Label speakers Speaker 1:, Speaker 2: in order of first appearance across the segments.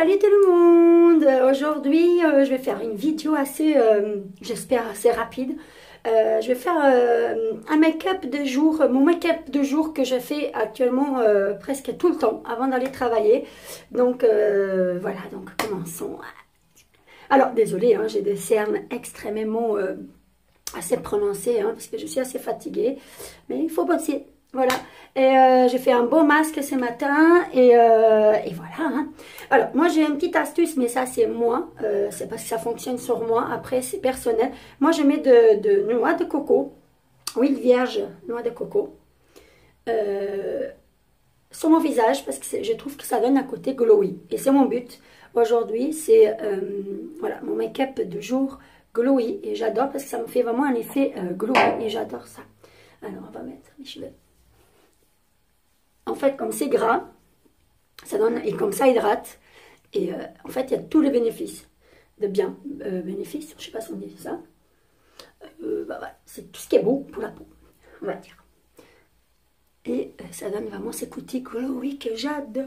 Speaker 1: Salut tout le monde! Aujourd'hui, je vais faire une vidéo assez, j'espère, assez rapide. Je vais faire un make-up de jour, mon make-up de jour que je fais actuellement presque tout le temps avant d'aller travailler. Donc voilà, donc commençons. Alors, désolée, hein, j'ai des cernes extrêmement assez prononcées, hein, parce que je suis assez fatiguée. Mais il faut bosser. Voilà, et j'ai fait un beau masque ce matin et voilà. Hein. Alors, moi j'ai une petite astuce, mais ça c'est moi, c'est parce que ça fonctionne sur moi, après c'est personnel. Moi je mets de noix de coco, huile vierge, noix de coco, sur mon visage parce que je trouve que ça donne un côté glowy. Et c'est mon but aujourd'hui, c'est voilà, mon make-up de jour glowy. Et j'adore parce que ça me fait vraiment un effet glowy et j'adore ça. Alors on va mettre les cheveux. En fait, comme c'est gras, ça donne, et comme ça hydrate, et en fait, il y a tous les bénéfices de bien. Bénéfices, je ne sais pas si on dit ça. Bah, voilà, c'est tout ce qui est beau pour la peau, on va dire. Et ça donne vraiment ces côtés glowy que j'adore.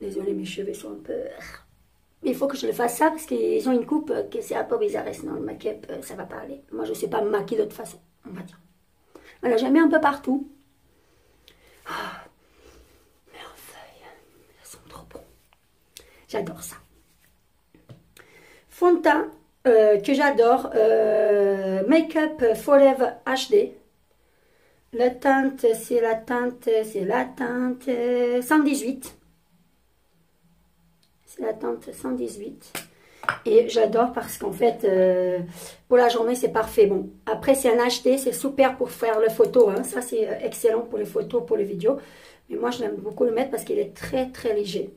Speaker 1: Désolée, mes cheveux sont un peu... Mais il faut que je le fasse ça parce qu'ils ont une coupe que c'est un peu bizarre. Sinon, le make-up, ça va pas aller. Moi, je ne sais pas me maquiller d'autre façon, on va dire. Voilà, j'en mets un peu partout. Ah, merveille, elles sont trop bons. J'adore ça. Fond de teint que j'adore, Make-up Forever HD. La teinte, c'est la teinte 118. C'est la teinte 118. Et j'adore parce qu'en fait, pour la journée, c'est parfait. Bon, après, c'est un HD, c'est super pour faire les photos. Hein. Ça, c'est excellent pour les photos, pour les vidéos. Mais moi, je l'aime beaucoup le mettre parce qu'il est très, très léger.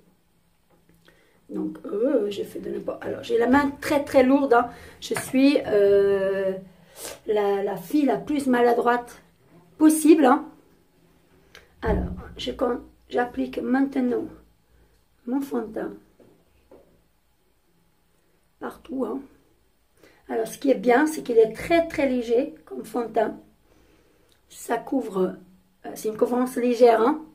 Speaker 1: Donc, j'ai fait de n'importe... Alors, j'ai la main très, très lourde. Hein. Je suis la fille la plus maladroite possible. Hein. Alors, j'applique maintenant mon fond de teint. Partout, hein. Alors, ce qui est bien, c'est qu'il est très très léger comme fond de teint. Ça couvre, c'est une couvrance légère, hein.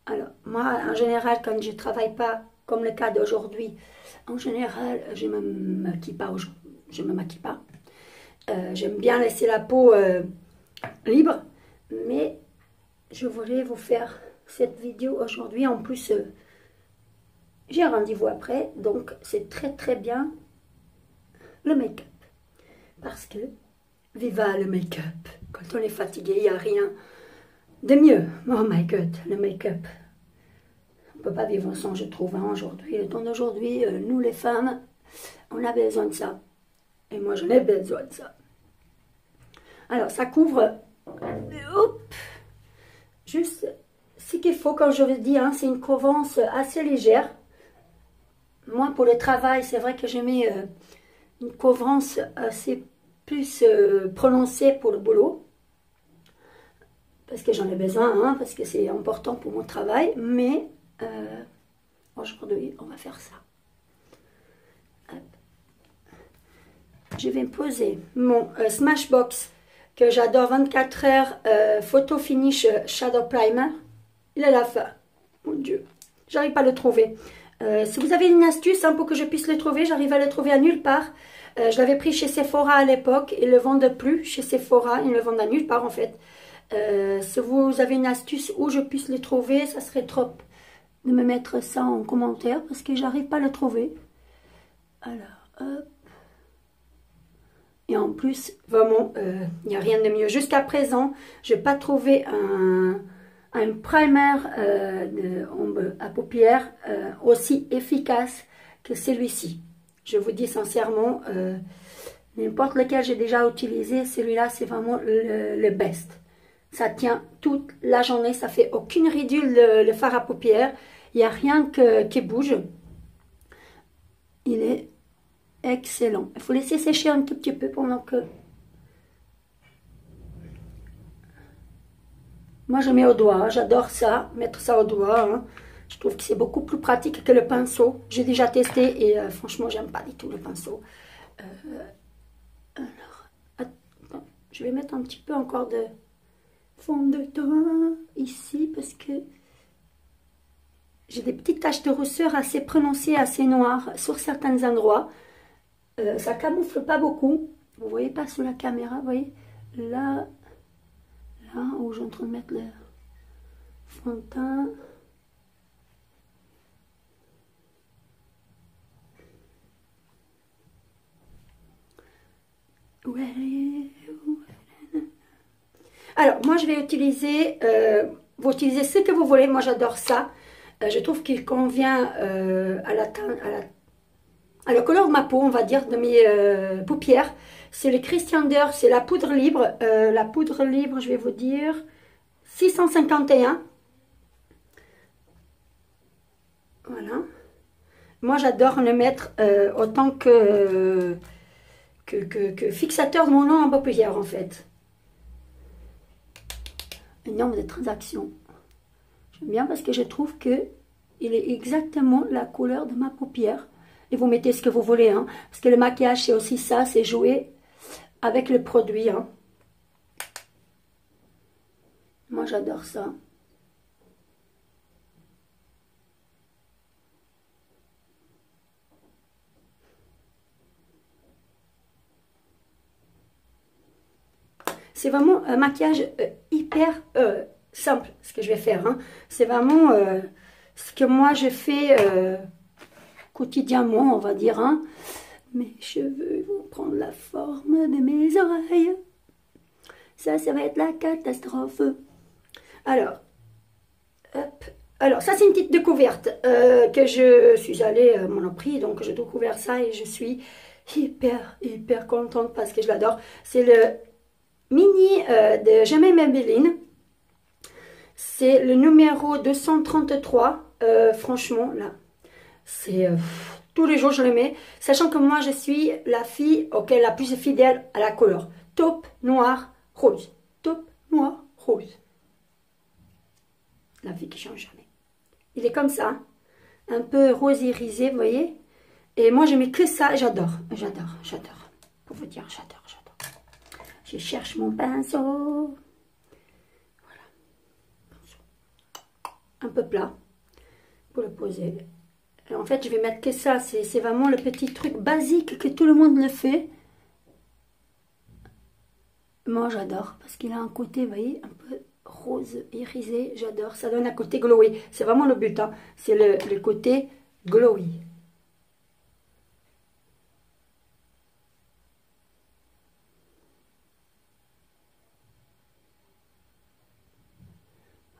Speaker 1: Alors, moi, en général, quand je ne travaille pas, comme le cas d'aujourd'hui, en général, je ne me maquille pas. J'aime bien laisser la peau libre, mais je voulais vous faire cette vidéo aujourd'hui. En plus, j'ai un rendez-vous après, donc c'est très très bien le make-up. Parce que, viva le make-up. Quand on est fatigué, il n'y a rien de mieux. Oh my god, le make-up. On ne peut pas vivre sans, je trouve, hein, aujourd'hui. Le temps d'aujourd'hui, nous les femmes, on a besoin de ça. Et moi, j'en ai besoin de ça. Alors, ça couvre, hop, juste ce qu'il faut, quand je vous dis, hein, c'est une couvrance assez légère. Moi, pour le travail, c'est vrai que je mets une couvrance assez plus prononcée pour le boulot. Parce que j'en ai besoin, hein, parce que c'est important pour mon travail. Mais aujourd'hui, on va faire ça. Hop. Je vais poser mon Smashbox que j'adore, 24 heures Photo Finish Shadow Primer. Il est à la fin. Mon Dieu, j'arrive pas à le trouver. Si vous avez une astuce hein, pour que je puisse le trouver, j'arrive à le trouver à nulle part. Je l'avais pris chez Sephora à l'époque, ils ne le vendent plus chez Sephora, ils le vendent à nulle part en fait. Si vous avez une astuce où je puisse le trouver, ça serait top de me mettre ça en commentaire parce que j'arrive pas à le trouver. Alors, hop. Et en plus, vraiment, il n'y a rien de mieux. Jusqu'à présent, je n'ai pas trouvé un primer ombre à paupières aussi efficace que celui-ci. Je vous dis sincèrement, n'importe lequel j'ai déjà utilisé, celui-là c'est vraiment le best. Ça tient toute la journée, ça fait aucune ridule le fard à paupières, il n'y a rien qui bouge. Il est excellent. Il faut laisser sécher un tout petit peu pendant que... Moi, je mets au doigt, hein. J'adore ça, mettre ça au doigt. Hein. Je trouve que c'est beaucoup plus pratique que le pinceau. J'ai déjà testé et franchement, j'aime pas du tout le pinceau. Alors, attends, je vais mettre un petit peu encore de fond de teint ici parce que j'ai des petites taches de rousseur assez prononcées, assez noires sur certains endroits. Ça camoufle pas beaucoup. Vous voyez pas sur la caméra, vous voyez. Là où je suis en train de mettre le fond de teint. Alors, moi, je vais utiliser, vous utilisez ce que vous voulez. Moi, j'adore ça. Je trouve qu'il convient à la couleur de ma peau, on va dire, de mes paupières. C'est le Christian Dior, c'est la poudre libre. La poudre libre, je vais vous dire, 651. Voilà. Moi, j'adore le mettre autant que fixateur de mon nom en paupières, en fait. Un nombre de transactions. J'aime bien parce que je trouve que il est exactement la couleur de ma paupière. Et vous mettez ce que vous voulez, hein, parce que le maquillage, c'est aussi ça, c'est jouer avec le produit. Hein. Moi, j'adore ça. C'est vraiment un maquillage hyper simple, ce que je vais faire. Hein. C'est vraiment ce que moi, je fais quotidiennement, on va dire. Hein. Mes cheveux vont prendre la forme de mes oreilles. Ça va être la catastrophe. Alors, hop. Alors, ça, c'est une petite découverte que je suis allée à Monoprix. Donc, j'ai découvert ça et je suis hyper contente parce que je l'adore. C'est le mini de Jamais Maybelline. C'est le numéro 233. Franchement, là, c'est... tous les jours, je le mets. Sachant que moi, je suis la fille la plus fidèle à la couleur. Taupe, noir, rose. Taupe, noir, rose. La fille qui change jamais. Il est comme ça. Un peu rose irisé, vous voyez. Et moi, je mets que ça. J'adore. Pour vous dire, j'adore. Je cherche mon pinceau. Voilà. Un peu plat. Pour le poser. En fait, je vais mettre que ça. C'est vraiment le petit truc basique que tout le monde le fait. Moi, j'adore. Parce qu'il a un côté, vous voyez, un peu rose irisé. J'adore. Ça donne un côté glowy. C'est vraiment le but. Hein. C'est le côté glowy.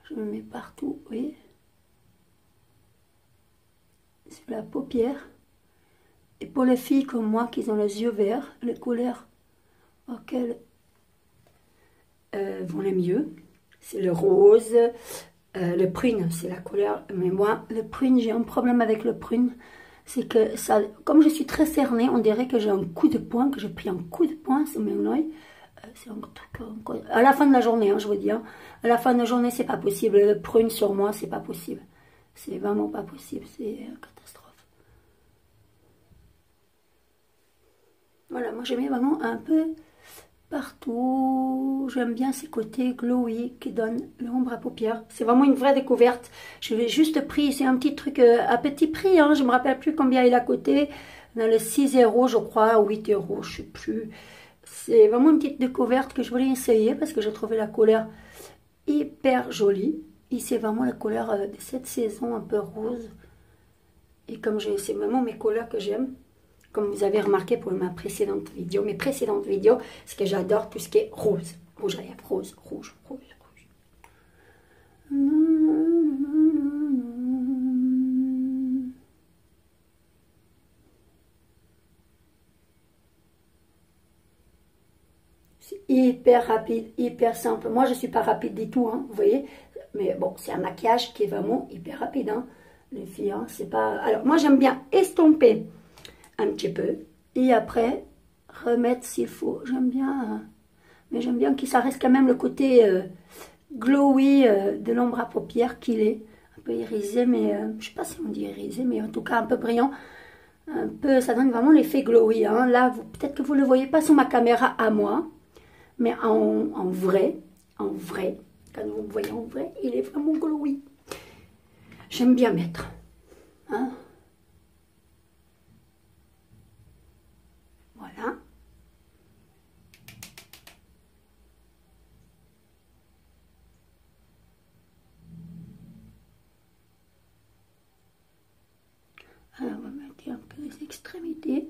Speaker 1: Je me mets partout, vous voyez. Sur la paupière. Et pour les filles comme moi qui ont les yeux verts, les couleurs auxquelles vont les mieux, c'est le rose, le prune, c'est la couleur. Mais moi, le prune, j'ai un problème avec le prune. C'est que ça, comme je suis très cernée, on dirait que j'ai un coup de poing, que j'ai pris un coup de poing sur mon oeil. C'est un truc, à la fin de la journée, hein, je vous dis. Hein, à la fin de la journée, c'est pas possible. Le prune sur moi, c'est pas possible. C'est vraiment pas possible. C'est une catastrophe. Voilà, moi j'aimais vraiment un peu partout. J'aime bien ces côtés glowy qui donnent l'ombre à paupières. C'est vraiment une vraie découverte. Je l'ai juste pris, c'est un petit truc à petit prix. Hein, je me rappelle plus combien il a coûté. Dans les 6 € je crois, 8 €, je sais plus. C'est vraiment une petite découverte que je voulais essayer parce que j'ai trouvé la couleur hyper jolie. Et c'est vraiment la couleur de cette saison, un peu rose. Et comme c'est vraiment mes couleurs que j'aime. Comme vous avez remarqué pour mes précédentes vidéos, c'est que j'adore tout ce qui est rose. Rouge à lèvres, rose, rouge. C'est hyper rapide, hyper simple. Moi, je ne suis pas rapide du tout, hein, vous voyez. Mais bon, c'est un maquillage qui est vraiment hyper rapide, hein, les filles. Hein, c'est pas... Alors, moi, j'aime bien estomper un petit peu et après remettre s'il faut. J'aime bien, mais j'aime bien que ça reste quand même le côté glowy de l'ombre à paupières qu'il est. Un peu irisé, mais je sais pas si on dit irisé, mais en tout cas un peu brillant. Un peu, ça donne vraiment l'effet glowy. Hein. Là, peut-être que vous ne le voyez pas sur ma caméra à moi, mais en vrai, quand vous me voyez en vrai, il est vraiment glowy. j'aime bien mettre. Hein. Voilà. Alors, on va mettre un peu les extrémités.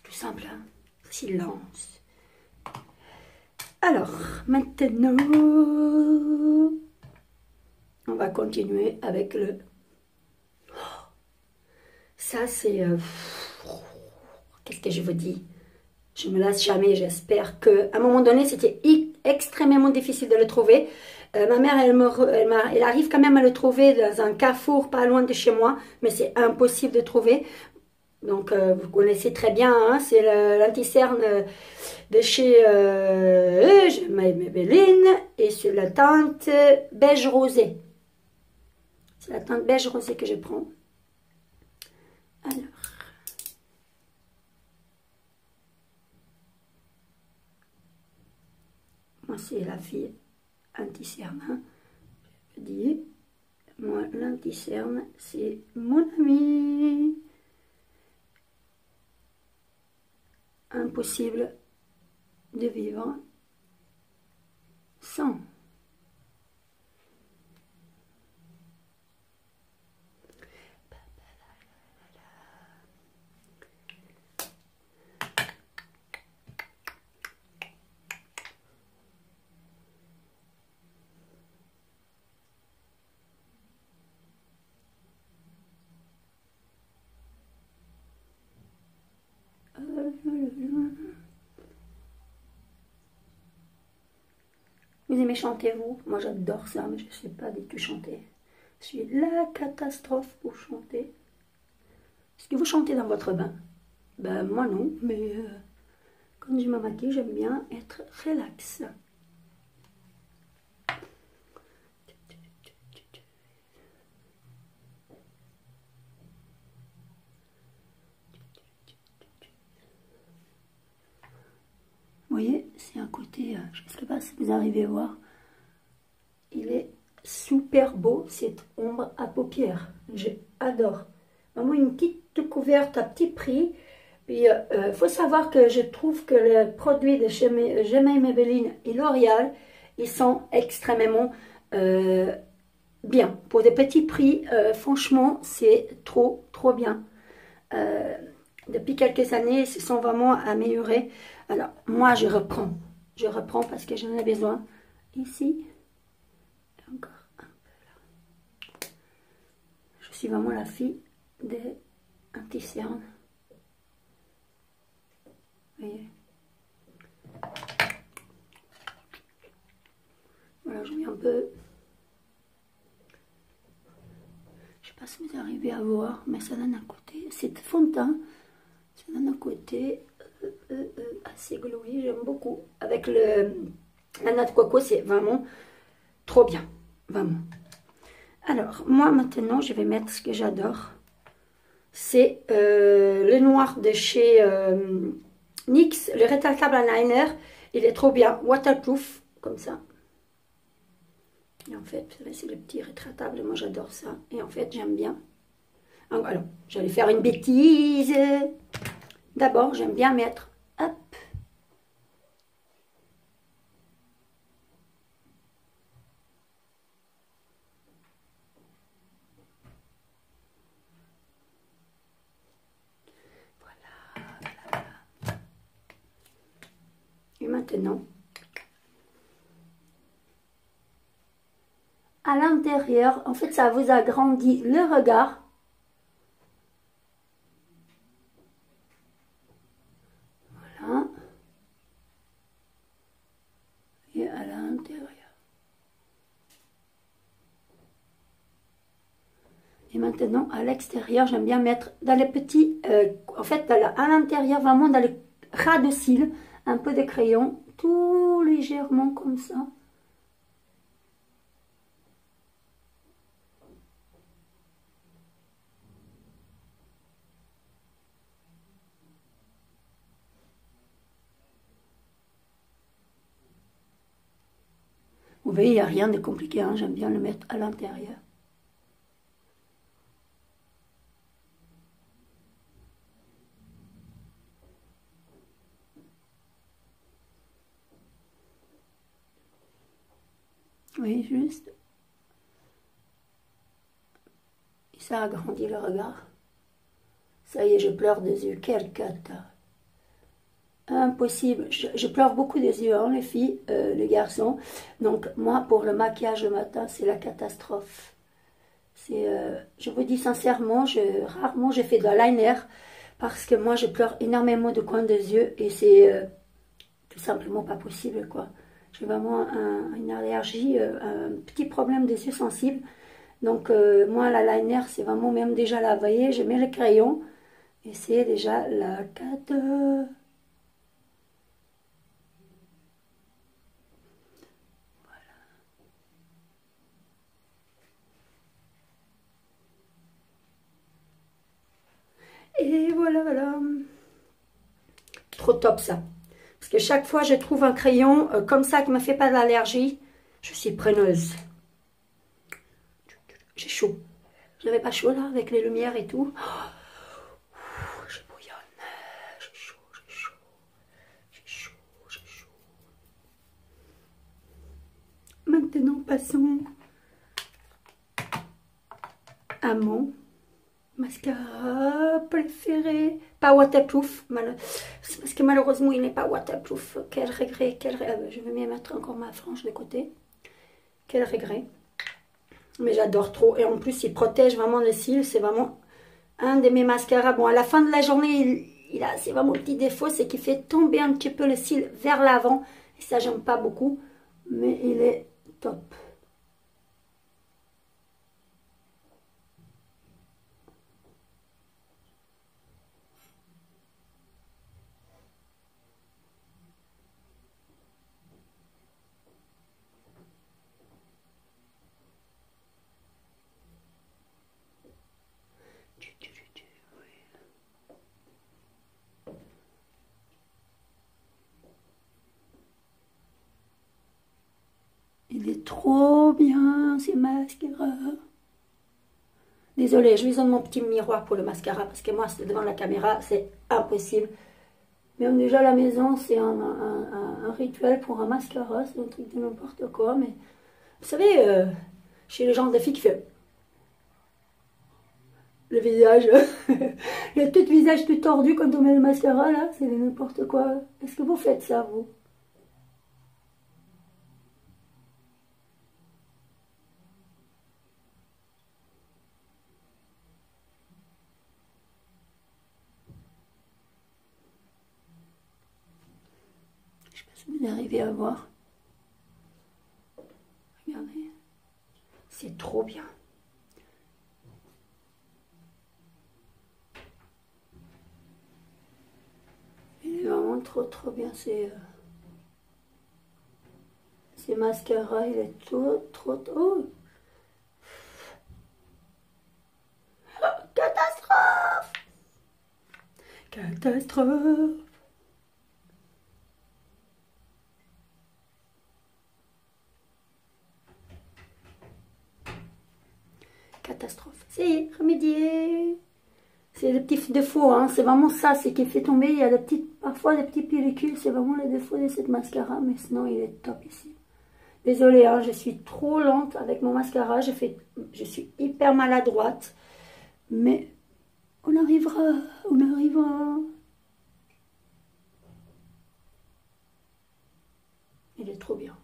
Speaker 1: Tout simple, hein? Silence. Alors, maintenant, on va continuer avec le... Ça, c'est... Qu'est-ce que je vous dis? Je me lasse jamais, j'espère qu'à un moment donné, c'était extrêmement difficile de le trouver. Ma mère, elle arrive quand même à le trouver dans un carrefour pas loin de chez moi, mais c'est impossible de trouver. Donc, vous connaissez très bien, hein, c'est l'anti-cerne de chez Maybelline et c'est la teinte beige rosé. C'est la teinte beige rosé que je prends. Alors, moi, c'est la fille anti-cerne. Hein. Je dis, moi, l'anti-cerne, c'est mon ami. Impossible de vivre sans. Vous aimez chanter, vous? Moi, j'adore ça, mais je ne sais pas du tout chanter. Je suis la catastrophe pour chanter. Est-ce que vous chantez dans votre bain? Ben, moi non, mais quand je me maquille, j'aime bien être relax. Vous voyez, c'est un côté, je ne sais pas si vous arrivez à voir, il est super beau, cette ombre à paupières. J'adore. Vraiment une petite couverte à petit prix. Puis, il faut savoir que je trouve que les produits de chez Maybelline et L'Oréal, ils sont extrêmement bien. Pour des petits prix, franchement, c'est trop bien. Depuis quelques années, ils se sont vraiment améliorés. Alors, moi, je reprends. Je reprends parce que j'en ai besoin. Ici, et encore un peu là. Je suis vraiment la fille des anti-cernes. Vous voyez? Voilà, je mets un peu. Je ne sais pas si vous arrivez à voir, mais ça donne un côté. C'est fond de teint. Ça donne un côté assez glowy, j'aime beaucoup. Avec la noix de coco, c'est vraiment trop bien. Vraiment. Alors, moi maintenant, je vais mettre ce que j'adore. C'est le noir de chez NYX, le rétractable eyeliner. Il est trop bien, waterproof, comme ça. Et en fait, c'est le petit rétractable, moi j'adore ça. Et en fait, j'aime bien. Alors, j'allais faire une bêtise. D'abord, j'aime bien mettre, hop. Voilà. Et maintenant, à l'intérieur, en fait, ça vous agrandit le regard. Voilà. Maintenant, à l'extérieur, j'aime bien mettre dans les petits, en fait, à l'intérieur, vraiment dans les ras de cils, un peu de crayon, tout légèrement comme ça. Vous voyez, il n'y a rien de compliqué, hein, j'aime bien le mettre à l'intérieur. Oui, juste. Et ça agrandit le regard. Ça y est, je pleure des yeux. Quelle cata. Impossible. Je pleure beaucoup des yeux, hein, les filles, les garçons. Donc, moi, pour le maquillage le matin, c'est la catastrophe. Je vous dis sincèrement, rarement j'ai fait de liner parce que moi, je pleure énormément de coins des yeux et c'est tout simplement pas possible, quoi. J'ai vraiment une allergie, un petit problème des yeux sensibles. Donc, moi, la liner, c'est vraiment même déjà la veille. Je mets le crayon et c'est déjà la cata. Et voilà, voilà. Trop top ça. Parce que chaque fois je trouve un crayon comme ça qui ne me fait pas d'allergie, je suis preneuse. J'ai chaud. J'avais pas chaud là avec les lumières et tout. Oh, je bouillonne. J'ai chaud, j'ai chaud. J'ai chaud, j'ai chaud. Maintenant passons à mon mascara préféré, pas waterproof, c'est parce que malheureusement il n'est pas waterproof. Quel regret, je vais bien mettre encore ma frange de côté. Quel regret. Mais j'adore trop. Et en plus il protège vraiment les cils. C'est vraiment un de mes mascaras. Bon, à la fin de la journée, c'est vraiment le petit défaut, c'est qu'il fait tomber un petit peu le cil vers l'avant. Et ça j'aime pas beaucoup. Mais il est top. Il est trop bien, ces mascaras. Désolée, je besoin de mon petit miroir pour le mascara, parce que moi, devant la caméra, c'est impossible. Même déjà, à la maison, c'est un rituel pour un mascara, c'est un truc de n'importe quoi. Mais vous savez, chez les gens de filles qui fait le visage, le tout visage tout tordu quand on met le mascara, là, c'est n'importe quoi. Est-ce que vous faites ça, vous? Je sais pas si vous arrivez à voir. Regardez. C'est trop bien. Il est vraiment trop bien. C'est mascara, il est trop. Oh. Catastrophe! Catastrophe! Catastrophe. C'est remédié. C'est le petit défaut, hein. C'est vraiment ça, c'est qu'il fait tomber. Il y a parfois des petits pellicules, c'est vraiment le défaut de cette mascara, mais sinon il est top ici. Désolée, hein, je suis trop lente avec mon mascara, je suis hyper maladroite, mais on arrivera, on arrivera. Il est trop bien.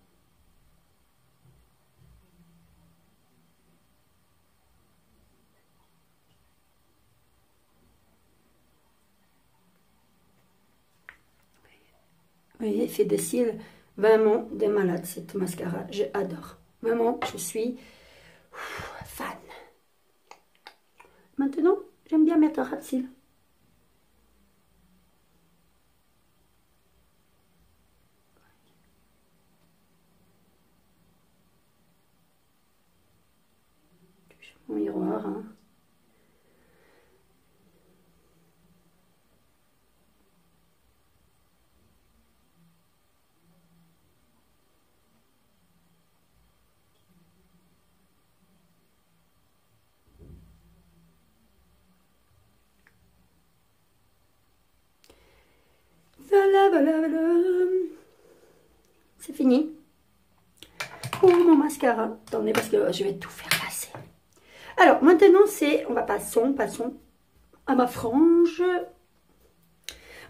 Speaker 1: Vous voyez, il fait des cils vraiment des malades, cette mascara. J'adore. Vraiment, je suis fan. Maintenant, j'aime bien mettre un ras de cils. Mon miroir, hein. Voilà, voilà, voilà. C'est fini. Pour mon mascara. Attendez, parce que je vais tout faire passer. Alors, maintenant, on va passons à ma frange.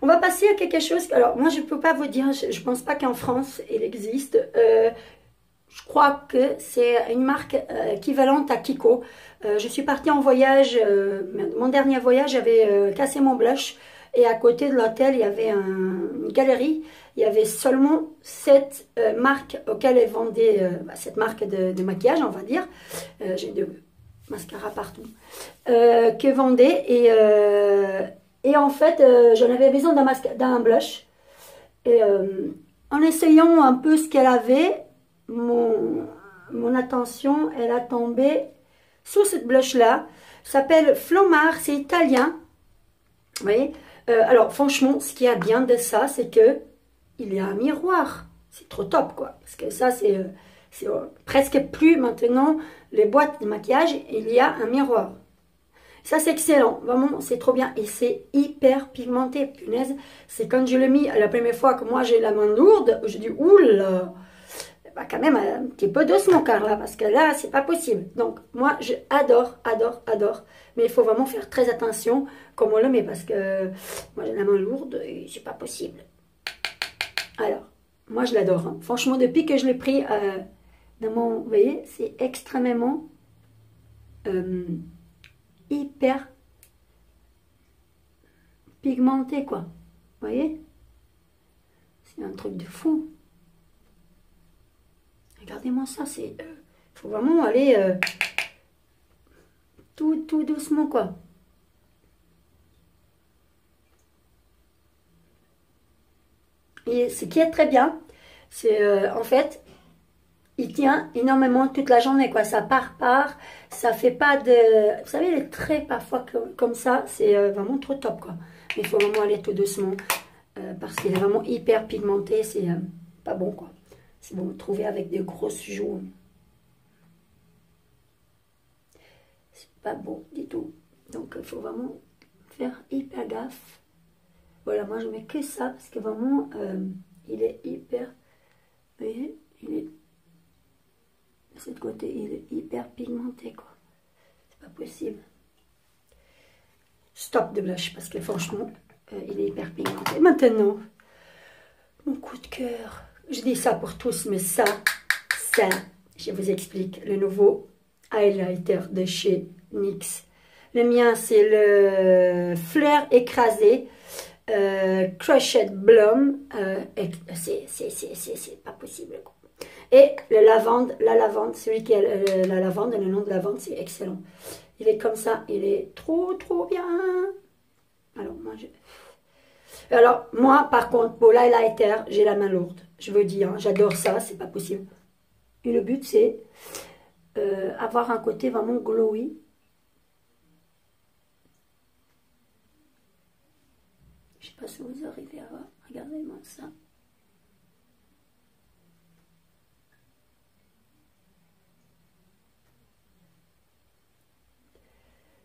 Speaker 1: On va passer à quelque chose. Alors, moi, je ne peux pas vous dire, je ne pense pas qu'en France, il existe. Je crois que c'est une marque équivalente à Kiko. Je suis partie en voyage. Mon dernier voyage, j'avais cassé mon blush. Et à côté de l'hôtel, il y avait une galerie. Il y avait seulement cette marque auquel elle vendait, cette marque de maquillage, on va dire. J'ai de mascara partout. Que vendait. Et en fait, j'en avais besoin d'un blush. Et en essayant un peu ce qu'elle avait, mon attention, elle a tombé sur cette blush-là. Ça s'appelle Flomar, c'est italien. Vous voyez? Alors, franchement, ce qu'il y a bien de ça, c'est que il y a un miroir. C'est trop top, quoi. Parce que ça, c'est presque plus maintenant les boîtes de maquillage, il y a un miroir. Ça, c'est excellent. Vraiment, c'est trop bien. Et c'est hyper pigmenté. Punaise, c'est quand je l'ai mis la première fois que moi, j'ai la main lourde, je dis, oula, bah, quand même un petit peu doucement, Carla, parce que là, c'est pas possible. Donc, moi, j'adore, adore, adore. Mais il faut vraiment faire très attention comme on le met, parce que moi, j'ai la main lourde et c'est pas possible. Alors, moi, je l'adore. Hein. Franchement, depuis que je l'ai pris dans mon... Vous voyez, c'est extrêmement hyper pigmenté, quoi. Vous voyez? C'est un truc de fou. Regardez-moi ça, c'est... faut vraiment aller tout doucement, quoi. Et ce qui est très bien, c'est en fait, il tient énormément toute la journée, quoi. Ça part, ça fait pas de... Vous savez, les traits parfois comme ça, c'est vraiment trop top, quoi. Mais il faut vraiment aller tout doucement, parce qu'il est vraiment hyper pigmenté, c'est pas bon, quoi. Si vous vous trouvez avec des grosses joues, c'est pas bon du tout. Donc, il faut vraiment faire hyper gaffe. Voilà, moi je mets que ça parce que vraiment, il est hyper, vous voyez, il est, de ce côté, il est hyper pigmenté, quoi. C'est pas possible. Stop de blush parce que franchement, il est hyper pigmenté. Maintenant, mon coup de cœur. Je dis ça pour tous, mais ça, je vous explique. Le nouveau highlighter de chez NYX. Le mien, c'est le Fleur écrasé. Crushed Blum, c'est pas possible, quoi. Et la lavande, celui qui a la lavande, le nom de lavande, c'est excellent. Il est comme ça, il est trop bien. Alors moi par contre pour l'highlighter, j'ai la main lourde. Je veux dire, hein, j'adore ça, c'est pas possible. Et le but c'est avoir un côté vraiment glowy. Je sais pas si vous arrivez à voir. Regardez-moi ça.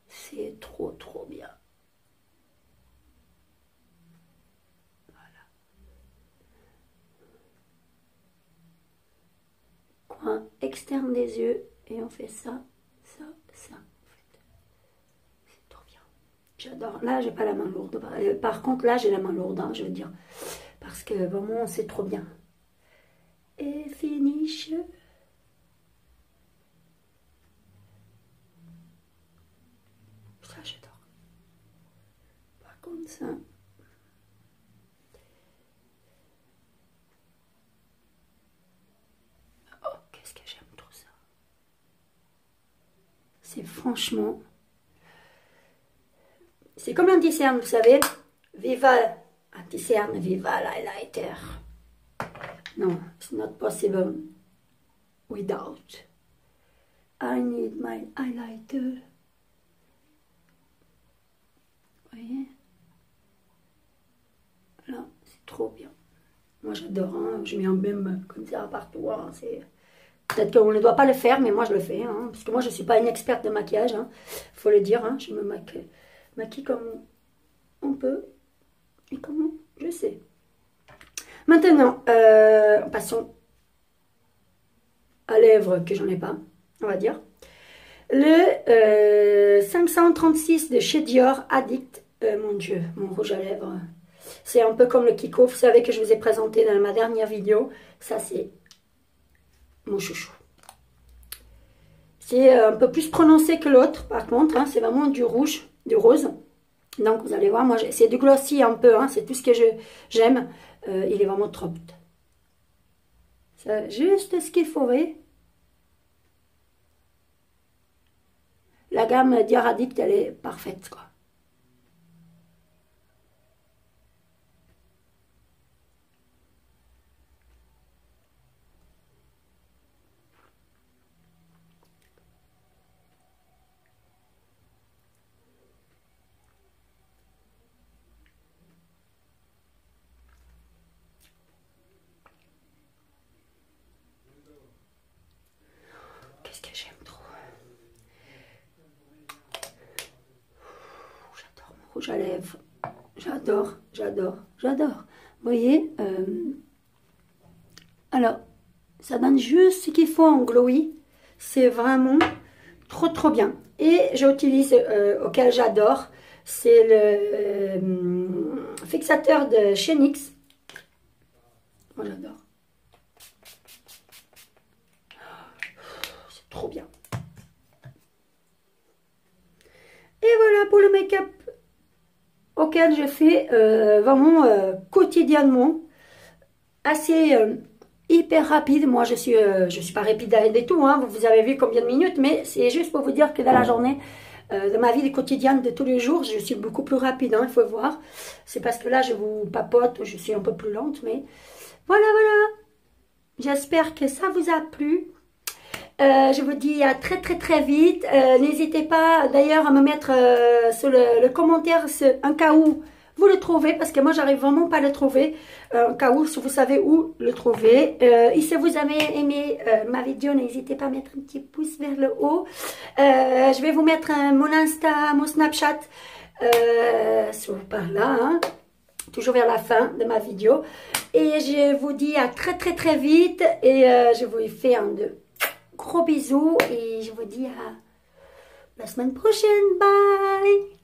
Speaker 1: C'est trop bien. Voilà. Coin externe des yeux. Et on fait ça. En fait. C'est trop bien. J'adore. Là, j'ai pas la main lourde. Par contre, là, j'ai la main lourde, hein, je veux dire. Parce que vraiment, c'est trop bien. Et finish. Ça, j'adore. Par contre, ça... Oh, qu'est-ce que j'aime trop ça. C'est franchement... c'est comme l'anti-cerne, vous savez. Viva anti-cerne, viva l'highlighter. No, it's not possible without. I need my highlighter. Vous voyez? Là, c'est trop bien. Moi, j'adore. Hein. Je mets un même comme ça partout. Hein. Peut-être qu'on ne doit pas le faire, mais moi, je le fais. Hein. Parce que moi, je ne suis pas une experte de maquillage. Il faut le dire. Hein. Je me maquille comme on peut. Et comment je sais. Maintenant, passons à lèvres que j'en ai pas, on va dire. Le 536 de chez Dior Addict. Mon Dieu, mon rouge à lèvres. C'est un peu comme le Kiko, vous savez que je vous ai présenté dans ma dernière vidéo. Ça, c'est mon chouchou. C'est un peu plus prononcé que l'autre, par contre. Hein, c'est vraiment du rouge, du rose. Donc, vous allez voir, moi, c'est du glossy un peu. Hein, c'est tout ce que j'aime. Il est vraiment trop. C'est juste ce qu'il faut, vous voyez. La gamme Dior Addict, elle est parfaite, quoi. Qu'est-ce que j'aime trop. J'adore mon rouge à lèvres. J'adore, j'adore, j'adore. Vous voyez, alors, ça donne juste ce qu'il faut en glowy. C'est vraiment trop bien. Et j'utilise, auquel j'adore, c'est le fixateur de chez NYX. Moi, j'adore. C'est trop bien. Et voilà pour le make-up auquel je fais vraiment quotidiennement, assez hyper rapide. Moi, je suis pas rapide et tout, hein. Vous avez vu combien de minutes, mais c'est juste pour vous dire que dans la journée, de ma vie quotidienne de tous les jours, je suis beaucoup plus rapide, hein, il faut voir. C'est parce que là, je vous papote, je suis un peu plus lente, mais voilà. J'espère que ça vous a plu. Je vous dis à très vite. N'hésitez pas d'ailleurs à me mettre sur le commentaire un cas où vous le trouvez, parce que moi j'arrive vraiment pas à le trouver. Un cas où, si vous savez où le trouver. Et si vous avez aimé ma vidéo, n'hésitez pas à mettre un petit pouce vers le haut. Je vais vous mettre mon Insta, mon Snapchat par là, hein, toujours vers la fin de ma vidéo. Et je vous dis à très vite. Et je vous fais un gros bisous et je vous dis à la semaine prochaine. Bye!